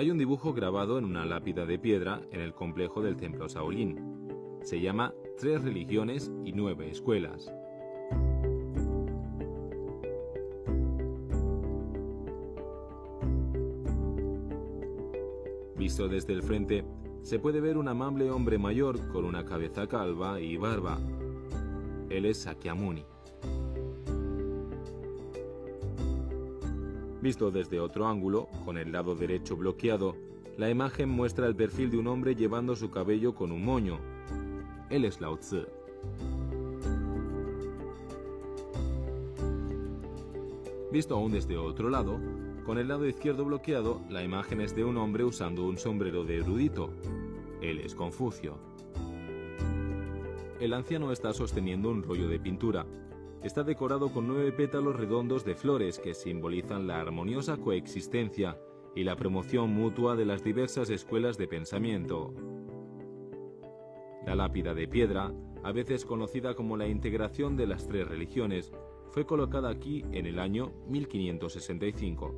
Hay un dibujo grabado en una lápida de piedra en el complejo del templo Shaolin. Se llama 3 religiones y 9 escuelas. Visto desde el frente, se puede ver un amable hombre mayor con una cabeza calva y barba. Él es Sakyamuni. Visto desde otro ángulo, con el lado derecho bloqueado, la imagen muestra el perfil de un hombre llevando su cabello con un moño. Él es Lao Tzu. Visto aún desde otro lado, con el lado izquierdo bloqueado, la imagen es de un hombre usando un sombrero de erudito. Él es Confucio. El anciano está sosteniendo un rollo de pintura. Está decorado con 9 pétalos redondos de flores que simbolizan la armoniosa coexistencia y la promoción mutua de las diversas escuelas de pensamiento. La lápida de piedra, a veces conocida como la integración de las 3 religiones, fue colocada aquí en el año 1565.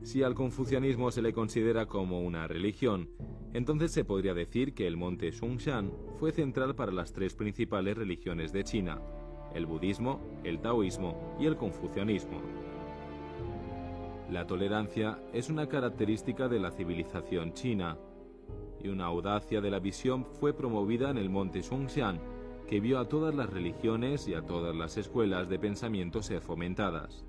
Si al confucianismo se le considera como una religión, entonces se podría decir que el monte Xunshan fue central para las 3 principales religiones de China: el budismo, el taoísmo y el confucianismo. La tolerancia es una característica de la civilización china, y una audacia de la visión fue promovida en el monte Xunshan, que vio a todas las religiones y a todas las escuelas de pensamiento ser fomentadas.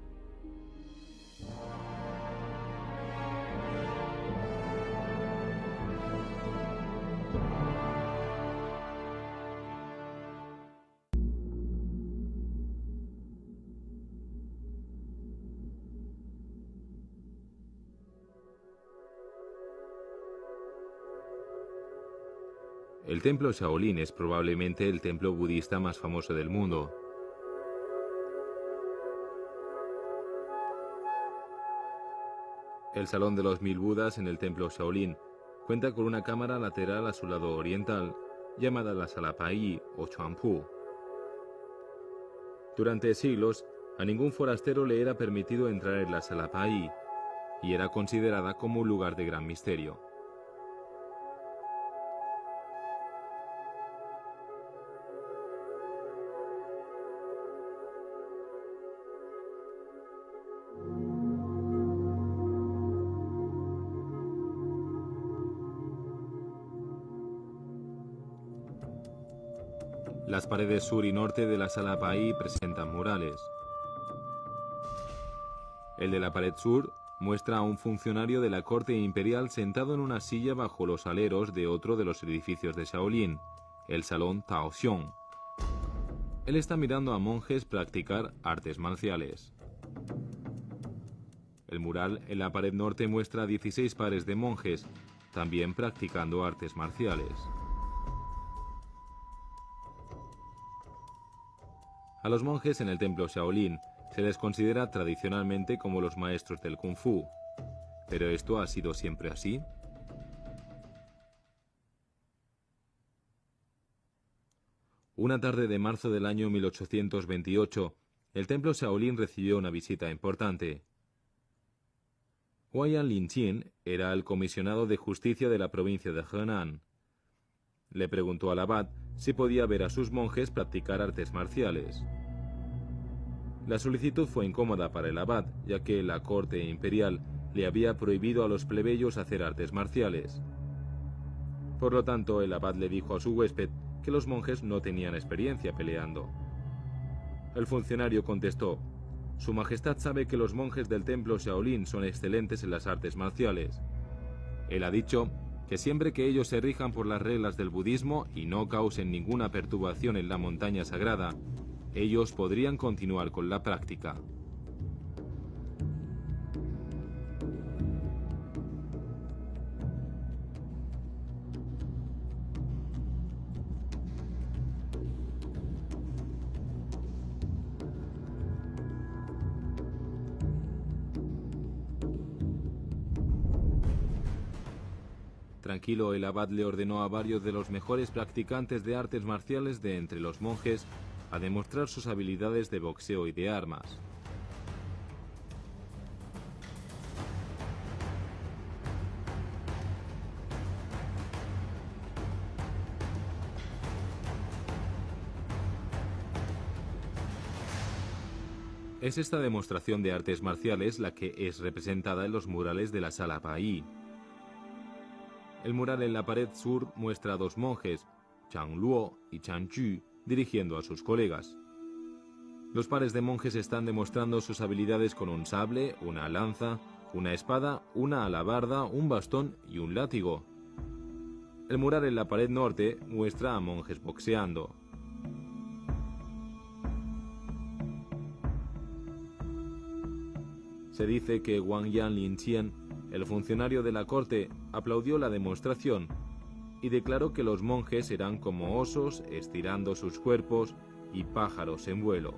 El templo Shaolin es probablemente el templo budista más famoso del mundo. El Salón de los 1000 Budas en el templo Shaolin cuenta con una cámara lateral a su lado oriental, llamada la Sala Pai o Chuanpu. Durante siglos, a ningún forastero le era permitido entrar en la Sala Pai, y era considerada como un lugar de gran misterio. Las paredes sur y norte de la Sala Pai presentan murales. El de la pared sur muestra a un funcionario de la corte imperial sentado en una silla bajo los aleros de otro de los edificios de Shaolin, el Salón Taoxiong. Él está mirando a monjes practicar artes marciales. El mural en la pared norte muestra a 16 pares de monjes, también practicando artes marciales. A los monjes en el templo Shaolin se les considera tradicionalmente como los maestros del Kung Fu. ¿Pero esto ha sido siempre así? Una tarde de marzo del año 1828, el templo Shaolin recibió una visita importante. Huaiyan Linqin era el comisionado de justicia de la provincia de Henan. Le preguntó al abad si podía ver a sus monjes practicar artes marciales. La solicitud fue incómoda para el abad, ya que la corte imperial le había prohibido a los plebeyos hacer artes marciales. Por lo tanto, el abad le dijo a su huésped que los monjes no tenían experiencia peleando. El funcionario contestó: «Su Majestad sabe que los monjes del templo Shaolin son excelentes en las artes marciales. Él ha dicho que siempre que ellos se rijan por las reglas del budismo y no causen ninguna perturbación en la montaña sagrada, ellos podrían continuar con la práctica». Tranquilo, el abad le ordenó a varios de los mejores practicantes de artes marciales de entre los monjes a demostrar sus habilidades de boxeo y de armas. Es esta demostración de artes marciales la que es representada en los murales de la Sala Bai. El mural en la pared sur muestra a dos monjes, Chang Luo y Chang Ju, dirigiendo a sus colegas. Los pares de monjes están demostrando sus habilidades con un sable, una lanza, una espada, una alabarda, un bastón y un látigo. El mural en la pared norte muestra a monjes boxeando. Se dice que Wang Yan Linqian, el funcionario de la corte, aplaudió la demostración y declaró que los monjes eran como osos estirando sus cuerpos y pájaros en vuelo.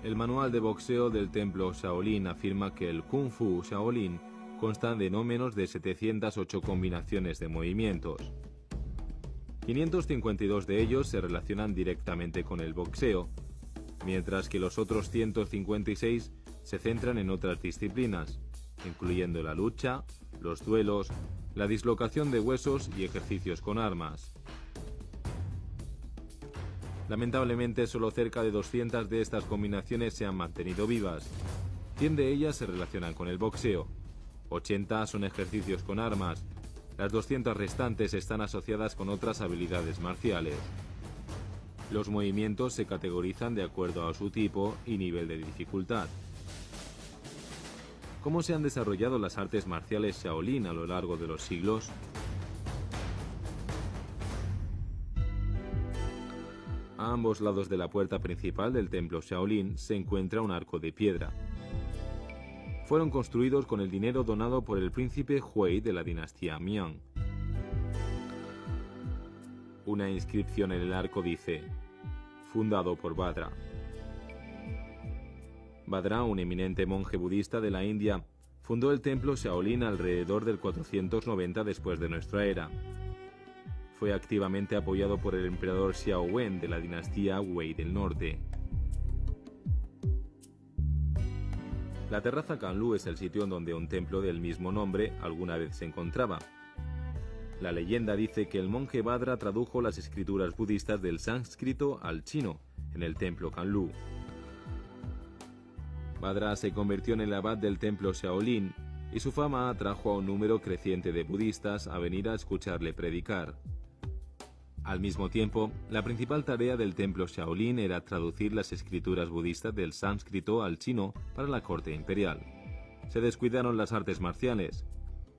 El manual de boxeo del templo Shaolin afirma que el Kung Fu Shaolin consta de no menos de 708 combinaciones de movimientos. 552 de ellos se relacionan directamente con el boxeo, mientras que los otros 156 se centran en otras disciplinas, incluyendo la lucha, los duelos, la dislocación de huesos y ejercicios con armas. Lamentablemente, solo cerca de 200 de estas combinaciones se han mantenido vivas. 100 de ellas se relacionan con el boxeo. 80 son ejercicios con armas. Las 200 restantes están asociadas con otras habilidades marciales. Los movimientos se categorizan de acuerdo a su tipo y nivel de dificultad. ¿Cómo se han desarrollado las artes marciales Shaolin a lo largo de los siglos? A ambos lados de la puerta principal del templo Shaolin se encuentra un arco de piedra. Fueron construidos con el dinero donado por el príncipe Hui de la dinastía Miang. Una inscripción en el arco dice: fundado por Bhadra. Bhadra, un eminente monje budista de la India, fundó el templo Shaolin alrededor del 490 después de nuestra era. Fue activamente apoyado por el emperador Xiao Wen de la dinastía Wei del Norte. La terraza Kanlu es el sitio en donde un templo del mismo nombre alguna vez se encontraba. La leyenda dice que el monje Bhadra tradujo las escrituras budistas del sánscrito al chino en el templo Kanlu. Bhadra se convirtió en el abad del templo Shaolin y su fama atrajo a un número creciente de budistas a venir a escucharle predicar. Al mismo tiempo, la principal tarea del templo Shaolin era traducir las escrituras budistas del sánscrito al chino para la corte imperial. Se descuidaron las artes marciales.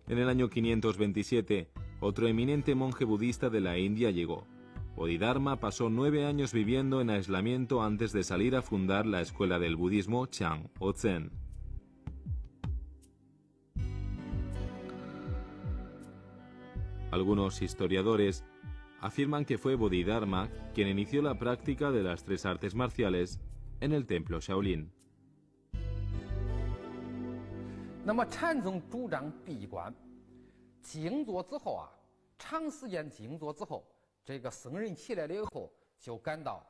En el año 527, otro eminente monje budista de la India llegó. Bodhidharma pasó 9 años viviendo en aislamiento antes de salir a fundar la escuela del budismo Chang o Zen. Algunos historiadores afirman que fue Bodhidharma quien inició la práctica de las 3 artes marciales en el templo Shaolin. 那么禅宗主张闭关静坐之后啊，长时间静坐之后，这个僧人起来了以后就感到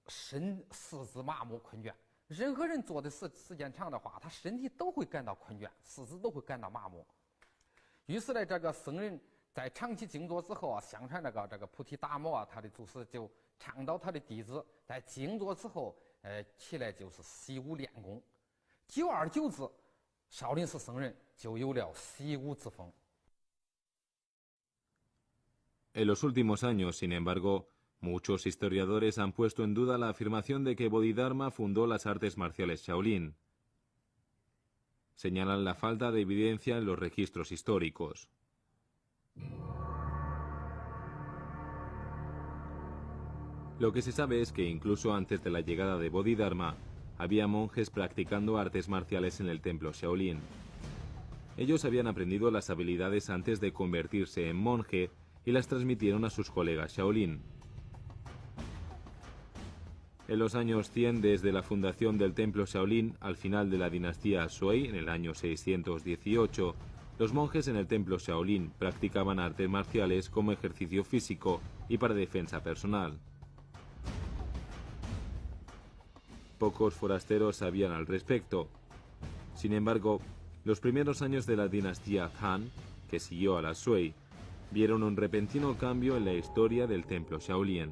四肢麻木困倦。任何人坐的时间长的话，他身体都会感到困倦，四肢都会感到麻木。于是呢，这个僧人在长期静坐之后啊，相传这个菩提达摩啊，他的祖师就倡导他的弟子在静坐之后，起来就是习武练功。久而久之，少林寺僧人就有了习武之风。En los últimos años, sin embargo, muchos historiadores han puesto en duda la afirmación de que Bodhidharma fundó las artes marciales Shaolin. Señalan la falta de evidencia en los registros históricos. Lo que se sabe es que incluso antes de la llegada de Bodhidharma, había monjes practicando artes marciales en el templo Shaolin. Ellos habían aprendido las habilidades antes de convertirse en monje y las transmitieron a sus colegas Shaolin. En los años 100, desde la fundación del templo Shaolin al final de la dinastía Sui, en el año 618, los monjes en el templo Shaolin practicaban artes marciales como ejercicio físico y para defensa personal. Pocos forasteros sabían al respecto. Sin embargo, los primeros años de la dinastía Han, que siguió a la Sui, vieron un repentino cambio en la historia del templo Shaolin.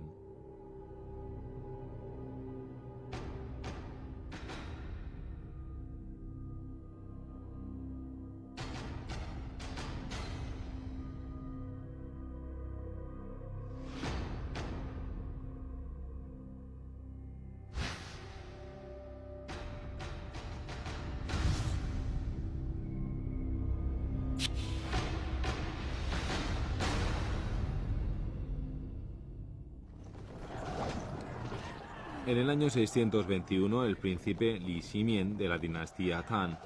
En el año 621, el príncipe Li Ximian de la dinastía Tang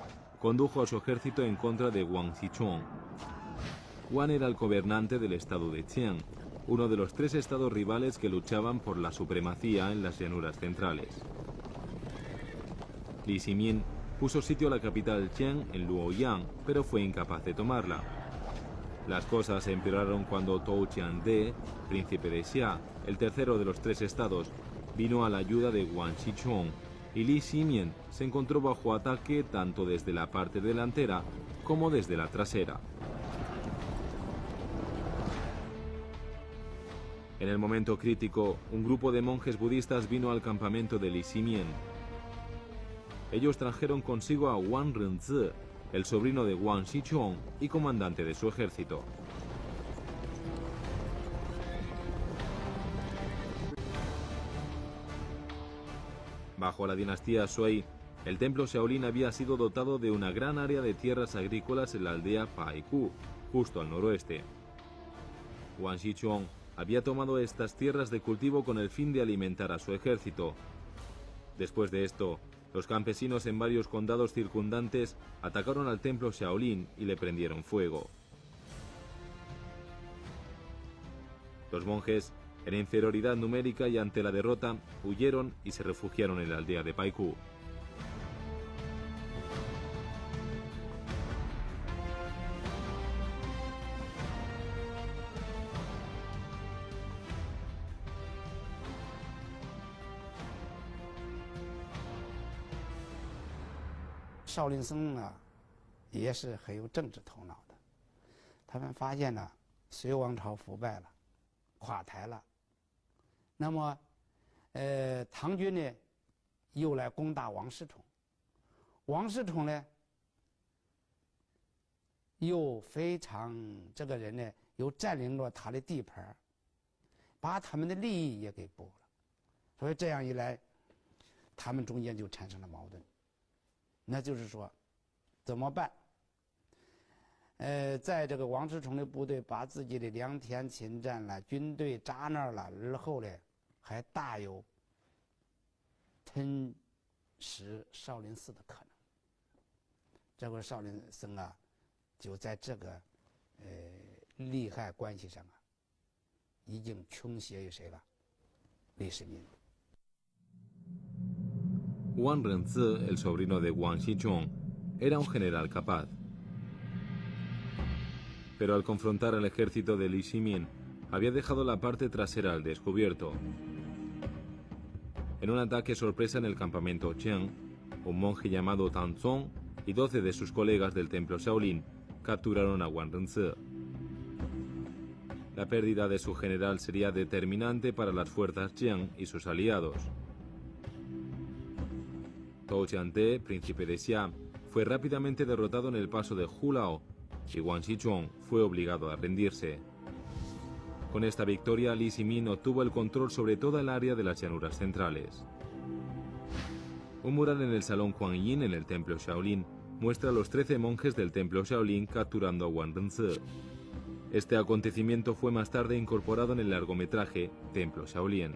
condujo a su ejército en contra de Wang Xichong. Wang era el gobernante del estado de Qian, uno de los 3 estados rivales que luchaban por la supremacía en las llanuras centrales. Li Ximian puso sitio a la capital Qian en Luoyang, pero fue incapaz de tomarla. Las cosas empeoraron cuando Tou Qiande, príncipe de Xia, el tercero de los 3 estados, vino a la ayuda de Wang Xichong, y Li Ximian se encontró bajo ataque tanto desde la parte delantera como desde la trasera. En el momento crítico, un grupo de monjes budistas vino al campamento de Li Ximian. Ellos trajeron consigo a Wang Renzi, el sobrino de Wang Xichong y comandante de su ejército. Bajo la dinastía Sui, el templo Shaolin había sido dotado de una gran área de tierras agrícolas en la aldea Paiku, justo al noroeste. Wang Xichong había tomado estas tierras de cultivo con el fin de alimentar a su ejército. Después de esto, los campesinos en varios condados circundantes atacaron al templo Shaolin y le prendieron fuego. Los monjes, en inferioridad numérica y ante la derrota, huyeron y se refugiaron en la aldea de Paiku. Shaolin 僧呢，也是很有政治头脑的。他们发现呢，隋王朝腐败了，垮台了。那么，唐军呢，又来攻打王世充。王世充呢，又非常这个人呢，又占领了他的地盘，把他们的利益也给剥了。所以这样一来，他们中间就产生了矛盾。那就是说，怎么办？在这个王世充的部队把自己的良田侵占了，军队扎那儿了，而后呢，还大有吞食少林寺的可能。这个少林僧啊，就在这个利害关系上啊，已经倾斜于谁了？李世民。Wang Renzi, el sobrino de Wang Xichong, era un general capaz. Pero al confrontar al ejército de Li Ximian, había dejado la parte trasera al descubierto. En un ataque sorpresa en el campamento Qian, un monje llamado Tang Zong y 12 de sus colegas del templo Shaolin capturaron a Wang Renzi. La pérdida de su general sería determinante para las fuerzas Qian y sus aliados. Tou Qiande, príncipe de Xia, fue rápidamente derrotado en el paso de Hulao y Wang Xichong fue obligado a rendirse. Con esta victoria, Li Ximian obtuvo el control sobre toda el área de las llanuras centrales. Un mural en el Salón Huangyin en el templo Shaolin muestra a los 13 monjes del templo Shaolin capturando a Wang Renzi. Este acontecimiento fue más tarde incorporado en el largometraje Templo Shaolin.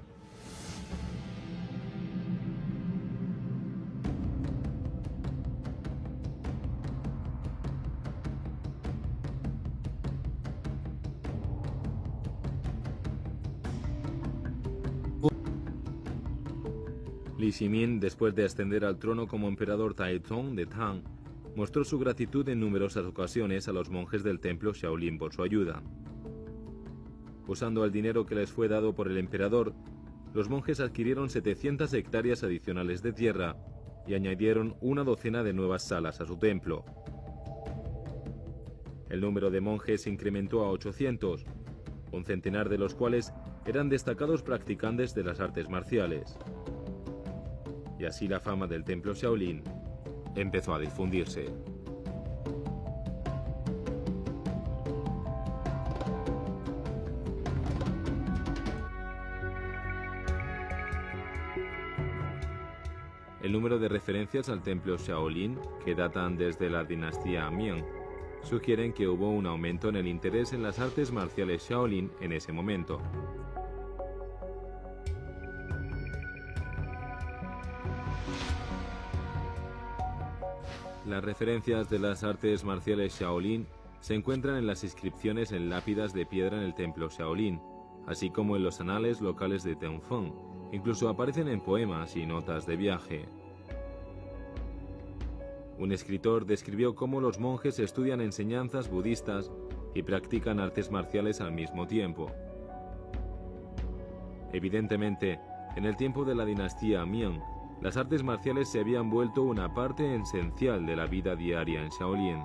Li Shimin, después de ascender al trono como emperador Taizong de Tang, mostró su gratitud en numerosas ocasiones a los monjes del templo Shaolin por su ayuda. Usando el dinero que les fue dado por el emperador, los monjes adquirieron 700 hectáreas adicionales de tierra y añadieron una docena de nuevas salas a su templo. El número de monjes se incrementó a 800, un centenar de los cuales eran destacados practicantes de las artes marciales. Y así la fama del templo Shaolin empezó a difundirse. El número de referencias al templo Shaolin, que datan desde la dinastía Ming, sugieren que hubo un aumento en el interés en las artes marciales Shaolin en ese momento. Las referencias de las artes marciales Shaolin se encuentran en las inscripciones en lápidas de piedra en el templo Shaolin, así como en los anales locales de Tengfeng. Incluso aparecen en poemas y notas de viaje. Un escritor describió cómo los monjes estudian enseñanzas budistas y practican artes marciales al mismo tiempo. Evidentemente, en el tiempo de la dinastía Ming, las artes marciales se habían vuelto una parte esencial de la vida diaria en Shaolin.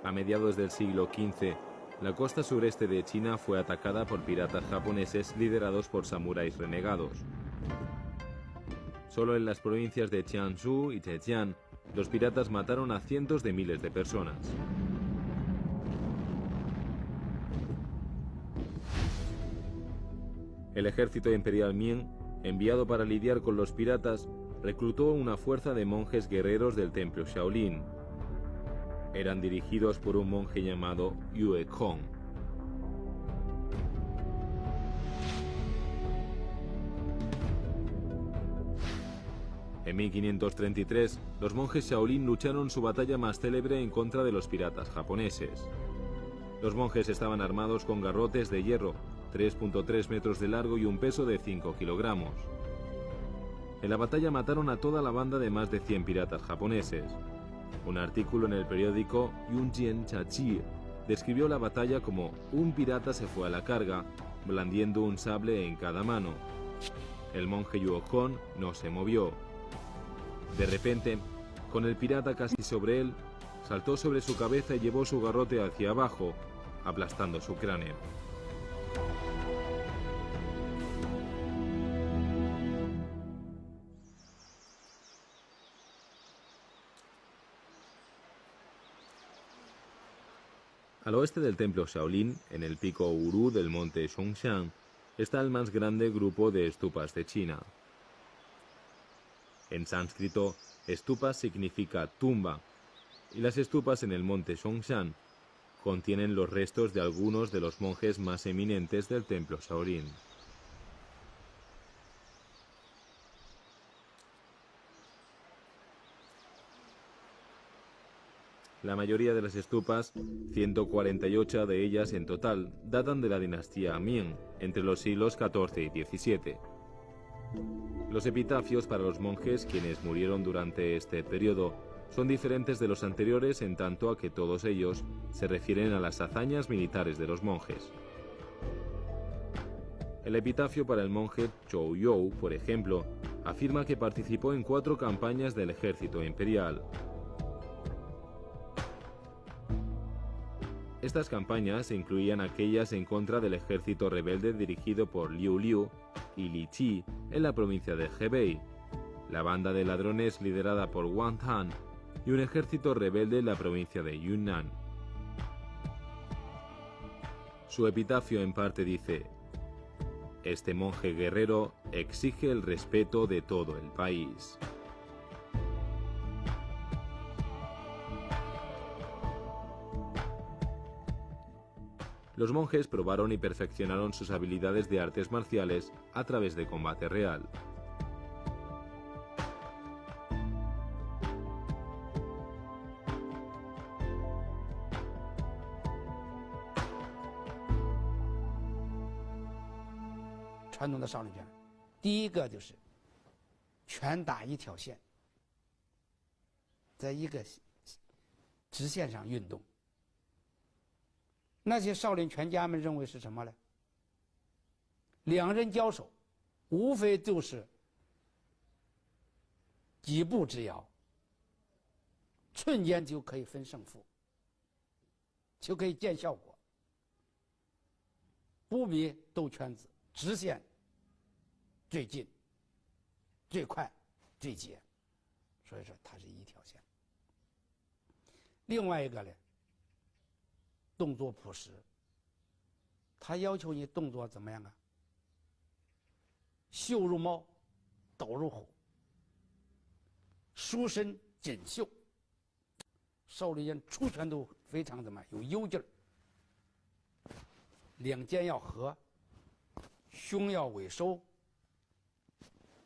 A mediados del siglo XV, la costa sureste de China fue atacada por piratas japoneses liderados por samuráis renegados. Solo en las provincias de Jiangsu y Zhejiang, los piratas mataron a cientos de miles de personas. El ejército imperial Ming, enviado para lidiar con los piratas, reclutó una fuerza de monjes guerreros del templo Shaolin. Eran dirigidos por un monje llamado Yue Kong. En 1533, los monjes Shaolin lucharon su batalla más célebre en contra de los piratas japoneses. Los monjes estaban armados con garrotes de hierro, 3.3 metros de largo y un peso de 5 kilogramos. En la batalla mataron a toda la banda de más de 100 piratas japoneses. Un artículo en el periódico Yunjian Chachi describió la batalla como un pirata se fue a la carga, blandiendo un sable en cada mano. El monje Yue Kong no se movió. De repente, con el pirata casi sobre él, saltó sobre su cabeza y llevó su garrote hacia abajo, aplastando su cráneo. Al oeste del templo Shaolin, en el pico Uru del monte Zhongshan, está el más grande grupo de estupas de China. En sánscrito, estupa significa tumba, y las estupas en el monte Zhongshan contienen los restos de algunos de los monjes más eminentes del templo Shaolin. La mayoría de las estupas, 148 de ellas en total, datan de la dinastía Ming, entre los siglos XIV y XVII. Los epitafios para los monjes quienes murieron durante este periodo son diferentes de los anteriores en tanto a que todos ellos se refieren a las hazañas militares de los monjes. El epitafio para el monje Zhou You, por ejemplo, afirma que participó en 4 campañas del ejército imperial. Estas campañas incluían aquellas en contra del ejército rebelde dirigido por Liu Liu y Li Qi en la provincia de Hebei, la banda de ladrones liderada por Wang Han y un ejército rebelde en la provincia de Yunnan. Su epitafio en parte dice: "Este monje guerrero exige el respeto de todo el país". Los monjes probaron y perfeccionaron sus habilidades de artes marciales a través de combate real. 传统的少林拳，第一个就是拳打一条线，在一个直线上运动。那些少林拳家们认为是什么呢？两人交手，无非就是几步之遥，瞬间就可以分胜负，就可以见效果，不比斗圈子直线最近、最快、最捷，所以说它是一条线。另外一个呢，动作朴实，他要求你动作怎么样啊？袖如猫，斗如虎，书身锦绣。少林人出拳都非常怎么有幽劲儿，两肩要合，胸要尾收，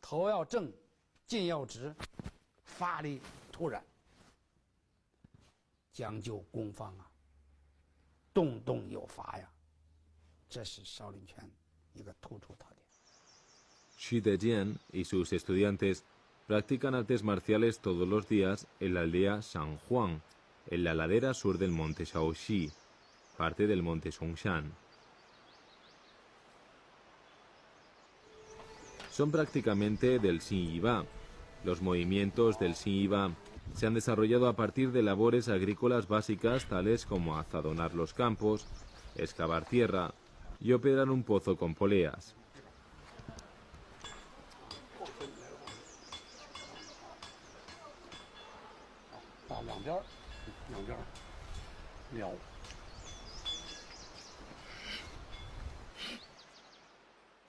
头要正，劲要直，发力突然，讲究攻防啊，动动有法呀，这是少林拳一个突出特点。Xi Dejian y sus estudiantes practican artes marciales todos los días en la aldea San Juan, en la ladera sur del monte Shaoxi, parte del monte Songshan. Son prácticamente del Xin Yi Ba. Los movimientos del Xin Yi Ba se han desarrollado a partir de labores agrícolas básicas tales como azadonar los campos, excavar tierra y operar un pozo con poleas.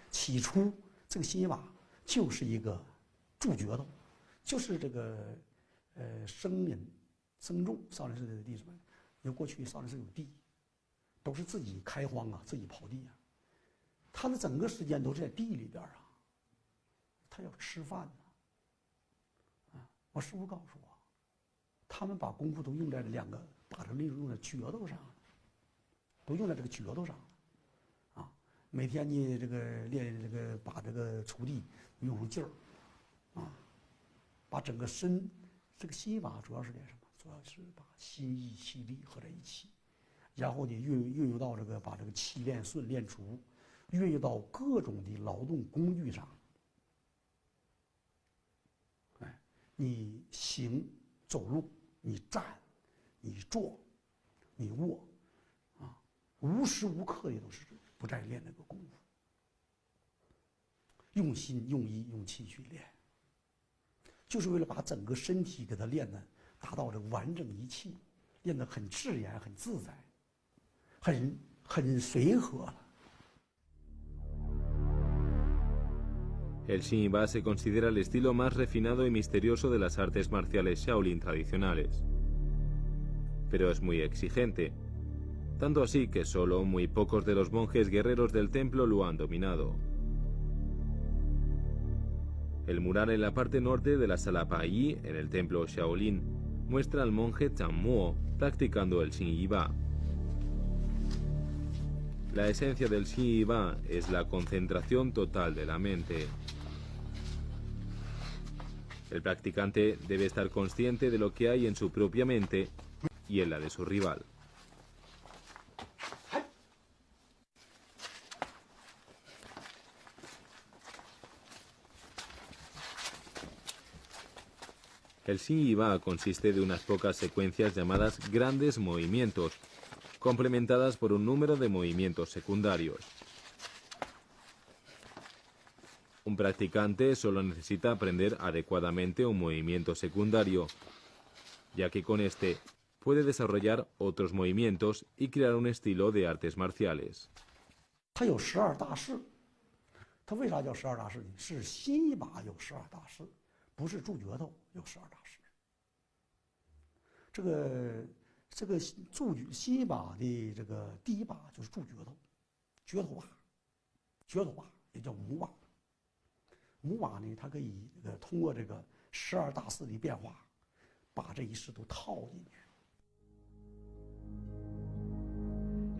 起初，这个新一把就是一个助角斗，就是这个僧人、僧众，少林寺的弟子们，因为过去少林寺有地，都是自己开荒啊，自己刨地啊，他的整个时间都是在地里边啊，他要吃饭呢。我师父告诉我，他们把功夫都用在两个，把这力用在角斗上，都用在这个角斗上。每天你这个练这个把这个锄地用上劲儿，把整个身，这个心法主要是练什么？主要是把心意气力合在一起，然后呢运用到这个把这个气练顺练足，运用到各种的劳动工具上。你行走路，你站，你坐，你卧，无时无刻的都是不在练这个功夫，用心、用意、用气去练，就是为了把整个身体给它练的达到这个完整一气，练得很自然、很自在，很随和了。El Xin Yi Ba se considera el estilo más refinado y misterioso de las artes marciales Shaolin tradicionales, pero es muy exigente, tanto así que solo muy pocos de los monjes guerreros del templo lo han dominado. El mural en la parte norte de la sala Pai, en el templo Shaolin, muestra al monje Zhang Mo practicando el Xin Yi Ba. La esencia del Xin Yi Ba es la concentración total de la mente. El practicante debe estar consciente de lo que hay en su propia mente y en la de su rival. El Xin Yi Ba consiste de unas pocas secuencias llamadas grandes movimientos, complementadas por un número de movimientos secundarios. Un practicante solo necesita aprender adecuadamente un movimiento secundario, ya que con este puede desarrollar otros movimientos y crear un estilo de artes marciales. 它有12大式，它为啥叫12大式呢？是新一把有12大式，不是助角斗有12大式。这个新一把的这个第一把就是助角斗，角头把也叫母把。母把呢，它可以通过这个12大式的变化，把这一式都套进去。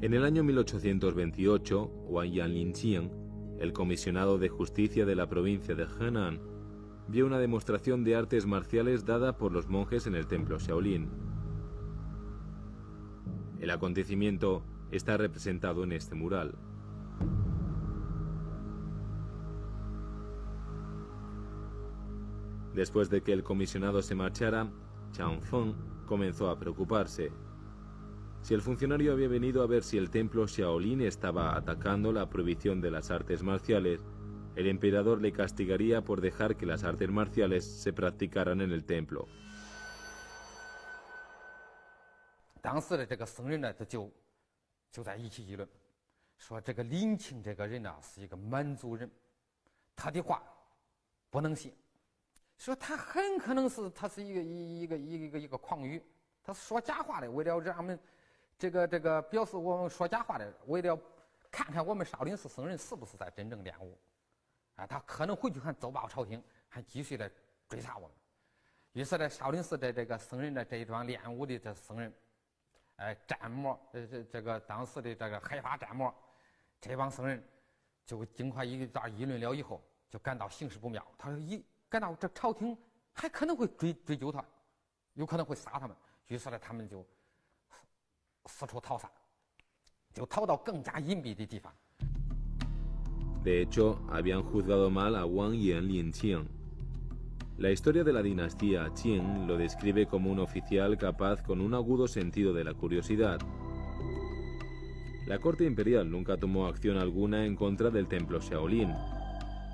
En el año 1828, Wang Yanlingqian, el comisionado de justicia de la provincia de Henan vio una demostración de artes marciales dada por los monjes en el templo Shaolin. El acontecimiento está representado en este mural. Después de que el comisionado se marchara, Chang Feng comenzó a preocuparse. Si el funcionario había venido a ver si el templo Shaolin estaba atacando la prohibición de las artes marciales, el emperador le castigaría por dejar que las artes marciales se practicaran en el templo. 当时的这个僧人呢，他就在一起议论，说这个林清这个人呢是一个满族人，他的话不能信，说他很可能是他是一个诳语，他说假话的，为了让我们这个表示我们说假话的，为了看看我们少林寺僧人是不是在真正练武，啊，他可能回去还奏报朝廷，还继续来追查我们。于是呢，少林寺的这个僧人的这一帮练武的这僧人。 战魔，这个当时的这个海法战魔，这帮僧人就经过一段议论了以后，就感到形势不妙。他说感到这朝廷还可能会追究他，有可能会杀他们。于是呢，他们就四处逃散，就逃到更加隐蔽的地方。 De hecho, habían juzgado mal a Wang Yan Linqing. La historia de la dinastía Qing lo describe como un oficial capaz con un agudo sentido de la curiosidad. La corte imperial nunca tomó acción alguna en contra del templo Shaolin.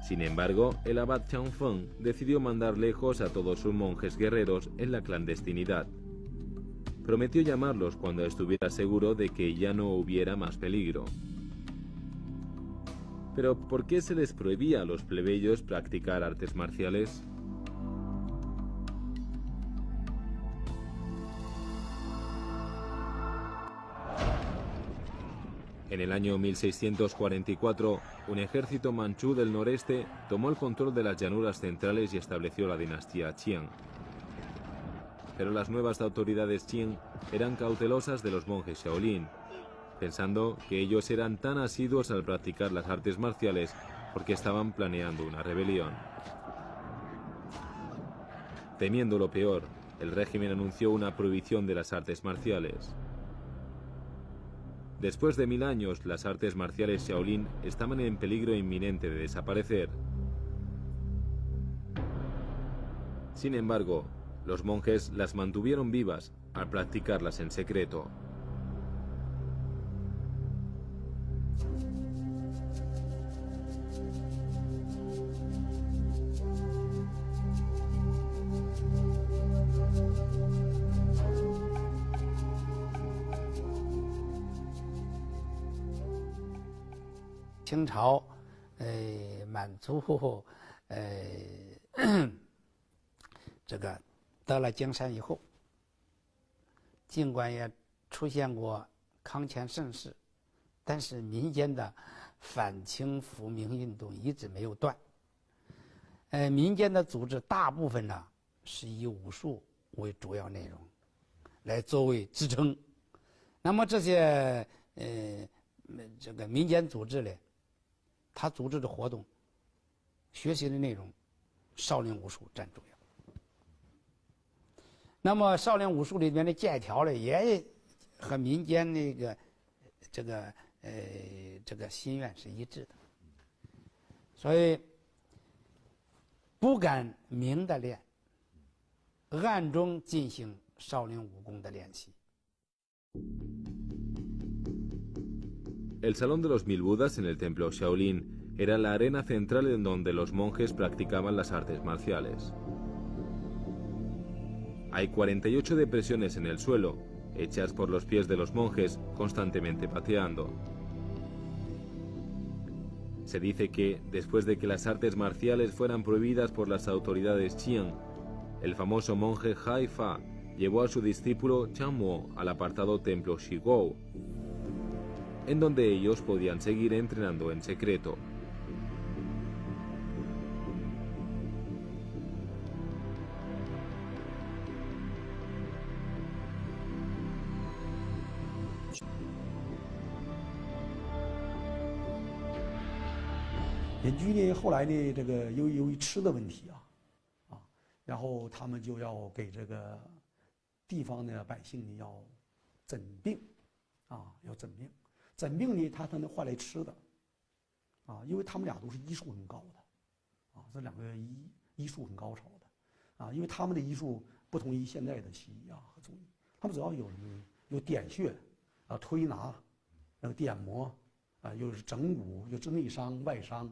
Sin embargo, el abad Chang Feng decidió mandar lejos a todos sus monjes guerreros en la clandestinidad. Prometió llamarlos cuando estuviera seguro de que ya no hubiera más peligro. Pero, ¿por qué se les prohibía a los plebeyos practicar artes marciales? En el año 1644, un ejército manchú del noreste tomó el control de las llanuras centrales y estableció la dinastía Qing. Pero las nuevas autoridades Qing eran cautelosas de los monjes Shaolin, pensando que ellos eran tan asiduos al practicar las artes marciales porque estaban planeando una rebelión. Temiendo lo peor, el régimen anunció una prohibición de las artes marciales. Después de 1000 años, las artes marciales Shaolin estaban en peligro inminente de desaparecer. Sin embargo, los monjes las mantuvieron vivas al practicarlas en secreto. "清朝，满族，这个得了江山以后，尽管也出现过康乾盛世，但是民间的反清复明运动一直没有断。民间的组织大部分呢是以武术为主要内容，来作为支撑。那么这些这个民间组织呢，他组织的活动、学习的内容，少林武术占主要。那么少林武术里面的剑条呢，也和民间那个这个心愿是一致的，所以不敢明的练，暗中进行少林武功的练习。 El Salón de los Mil Budas en el templo Shaolin era la arena central en donde los monjes practicaban las artes marciales. Hay 48 depresiones en el suelo, hechas por los pies de los monjes constantemente pateando. Se dice que, después de que las artes marciales fueran prohibidas por las autoridades Qing, el famoso monje Hai Fa llevó a su discípulo Chang Mo al apartado templo Shigou, en donde ellos podían seguir entrenando en secreto. 隐居呢，后来呢，这个由于吃的问题然后他们就要给这个地方的百姓呢要诊病，要诊病。诊病呢，他能换来吃的，因为他们俩都是医术很高的，这两个医术很高超的，因为他们的医术不同于现在的西医和中医，他们主要有什么呢？有点穴，推拿，点摩，又是整骨，又是内伤外伤，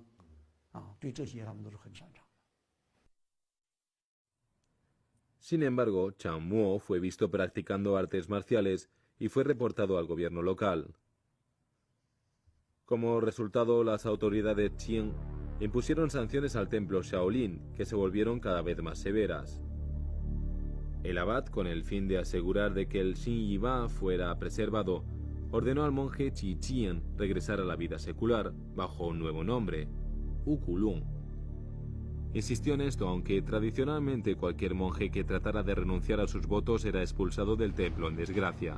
对这些他们都是很擅长。Sin embargo, Chang Mo fue visto practicando artes marciales y fue reportado al gobierno local. Como resultado, las autoridades Qing impusieron sanciones al templo Shaolin, que se volvieron cada vez más severas. El abad, con el fin de asegurar de que el Xin Yi Ba fuera preservado, ordenó al monje Qi Jian regresar a la vida secular bajo un nuevo nombre, U Kulung. Insistió en esto, aunque tradicionalmente cualquier monje que tratara de renunciar a sus votos era expulsado del templo en desgracia.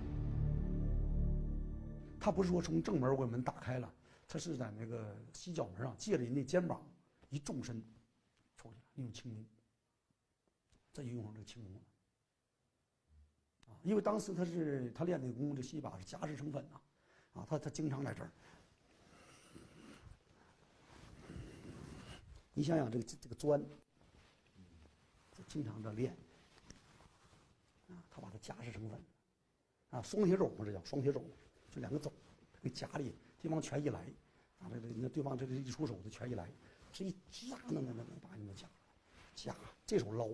他不是说从正门我门打开了，他是在那个西角门上借着人家肩膀一纵身抽起来，用轻功，这就用上这个轻功了。因为当时他练那个功，这西把是夹式成粉他经常在这儿。你想想这个砖，经常的练，他把它夹式成粉，双铁肘嘛，这叫双铁肘，就两个肘给夹里，对方拳一来，那对方这个一出手，这拳一来，这一夹那把你们夹，这手捞，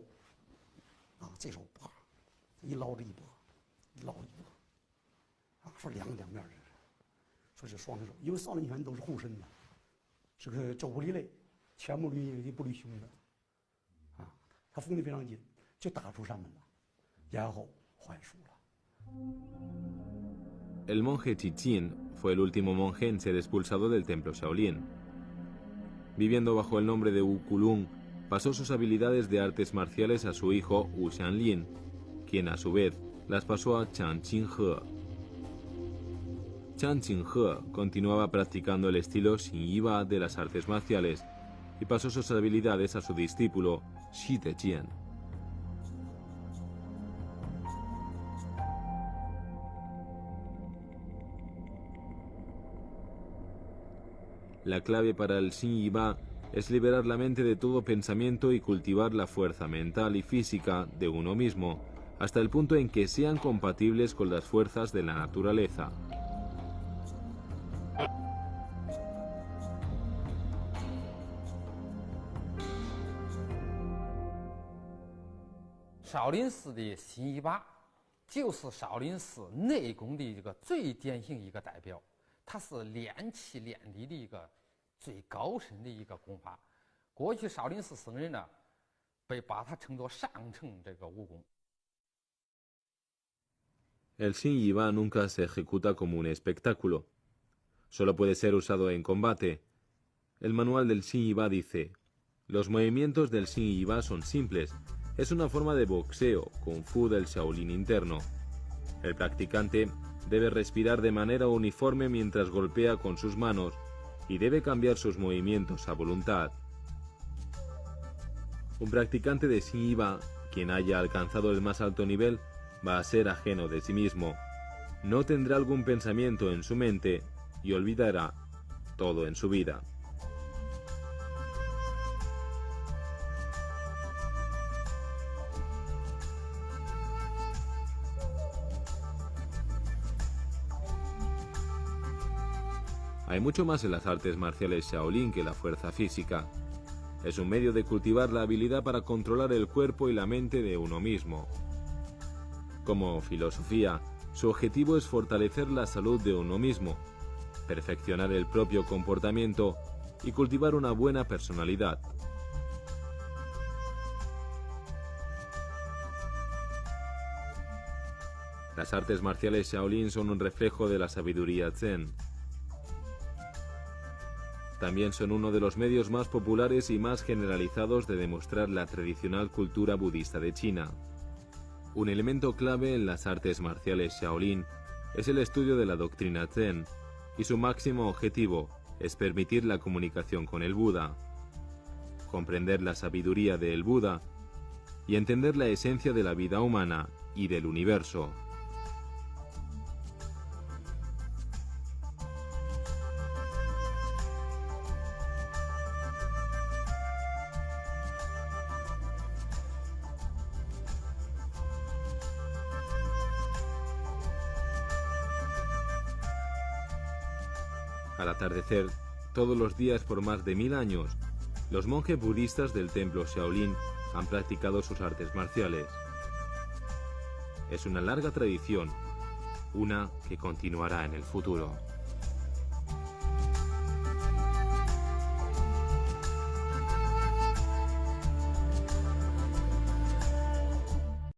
这手啪，一捞这一拨，一捞一拨，说两面这是，说是双铁肘，因为少林拳都是护身的，这个肘不离肋。拳不离胸的，他封得非常紧，就打出山门了，然后还书了。El monje Qi Jian fue el último monje en ser expulsado del templo Shaolin. Viviendo bajo el nombre de Wu Kulung, pasó sus habilidades de artes marciales a su hijo Wu Xianlin, quien a su vez las pasó a Chang Qinghe. Chang Qinghe continuaba practicando el estilo Xin Yi Ba de las artes marciales y pasó sus habilidades a su discípulo Xi Dejian. La clave para el Xin Yi Ba es liberar la mente de todo pensamiento y cultivar la fuerza mental y física de uno mismo, hasta el punto en que sean compatibles con las fuerzas de la naturaleza. Shaolin 寺的辛夷拔就是少林寺内功的一个最典型一个代表，它是练气练力的一个最高深的一个功法。过去少林寺僧人呢，把它称作上乘这个武功。El Xin Yi Ba nunca se ejecuta como un espectáculo. Solo puede ser usado en combate. El manual del Xin Yi Ba dice: los movimientos del Xin Yi Ba son simples. Es una forma de boxeo, kung fu del Shaolin interno. El practicante debe respirar de manera uniforme mientras golpea con sus manos y debe cambiar sus movimientos a voluntad. Un practicante de Xin Yi Ba, quien haya alcanzado el más alto nivel, va a ser ajeno de sí mismo. No tendrá algún pensamiento en su mente y olvidará todo en su vida. Hay mucho más en las artes marciales Shaolin que la fuerza física. Es un medio de cultivar la habilidad para controlar el cuerpo y la mente de uno mismo. Como filosofía, su objetivo es fortalecer la salud de uno mismo, perfeccionar el propio comportamiento y cultivar una buena personalidad. Las artes marciales Shaolin son un reflejo de la sabiduría Zen. También son uno de los medios más populares y más generalizados de demostrar la tradicional cultura budista de China. Un elemento clave en las artes marciales Shaolin es el estudio de la doctrina Zen y su máximo objetivo, es permitir la comunicación con el Buda, comprender la sabiduría del Buda y entender la esencia de la vida humana y del universo. Al atardecer, todos los días por más de 1000 años, los monjes budistas del templo Shaolin han practicado sus artes marciales. Es una larga tradición, una que continuará en el futuro.